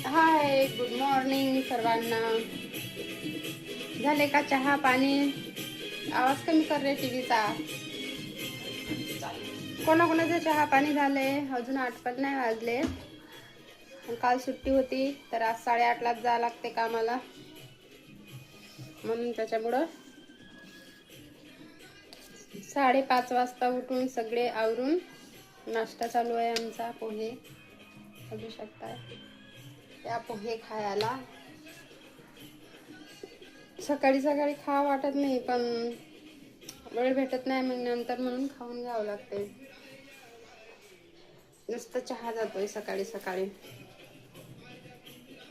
हाय, good morning सर्वांना. झाले का चहा पाणी? आवाज कमी कर रे टीव्हीचा. कोणाकोणाचे चहा पाणी झाले? अजून 8 पण नाही वाजले. काल सुट्टी होती तर आज 8:30लाच जावं लागते कामाला, म्हणून त्याच्यामुळं 5:30 वाजता उठून सगळे आवरून नाश्ता चालू आहे आमचा. पोहे बघू शकता, त्या पोहे खायला सकाळी सकाळी खा वाटत नाही, पण वेळ भेटत नाही मग नंतर, म्हणून खाऊन घ्यावं लागते. नुसतं चहा जातोय सकाळी सकाळी,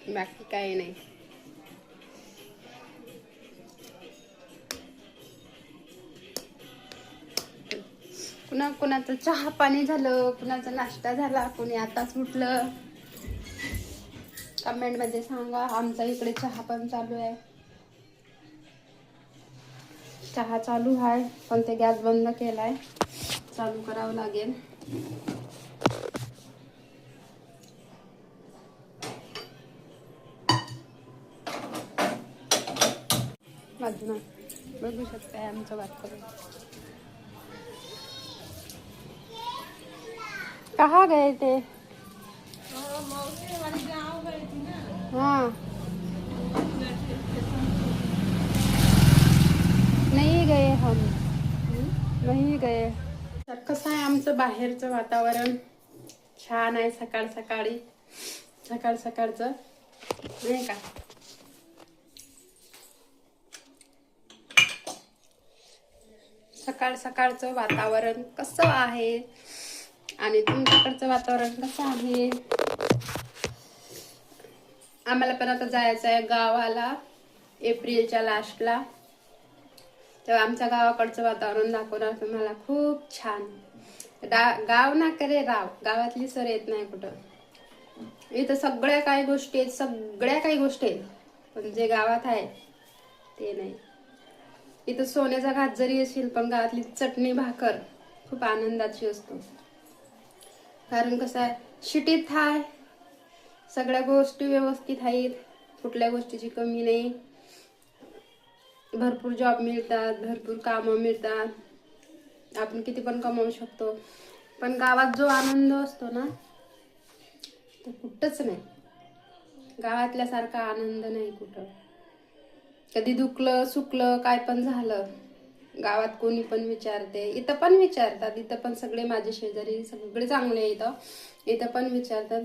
बाकी काही नाही. कुणाचं चहा पाणी झालं, कुणाचा नाश्ता झाला, कुणी आताच उठलं. कमेंट मध्ये सांगा. आमचा इकडे चहा पण चालू आहे. चहा चालू आहे पण ते गॅस बंद केलाय, चालू करावं लागेल. बाजूला बघू शकताय आमचं वातावरण. कहाँ गए थे? हाँ, नहीं गए हम, नहीं गए. तर कसं आहे आमचं बाहेरचं वातावरण? छान आहे. सकाळ सकाळचं नाही का? सकाळचं वातावरण कसं आहे आणि तुमच्याकडचं वातावरण कसं आहे? आम्हाला पण आता जायचं आहे गावाला एप्रिलच्या लास्टला, तेव्हा आमच्या गावाकडचं वातावरण दाखवणार तुम्हाला. खूप छान. गाव ना करे राव, गावातली सर येत नाही कुठं. इथं सगळ्या काही गोष्टी आहेत, पण जे गावात आहे ते नाही. इथं सोन्याचा घात जरी असेल पण गावातली चटणी भाकर खूप आनंदाची असतो. कारण कसं आहे, सिटीत आहे सगळ्या गोष्टी व्यवस्थित आहेत, कुठल्या गोष्टीची कमी नाही. भरपूर जॉब मिळतात, भरपूर कामं मिळतात, आपण किती पण कमवू शकतो. पण गावात जो आनंद असतो ना तो कुठंच नाही. गावातल्यासारखा आनंद नाही कुठं. कधी दुखलं सुखलं काय पण झालं, गावात कोणी पण विचारते. इथं पण विचारतात, इथं पण सगळे माझे शेजारी सगळे चांगले. इथं पण विचारतात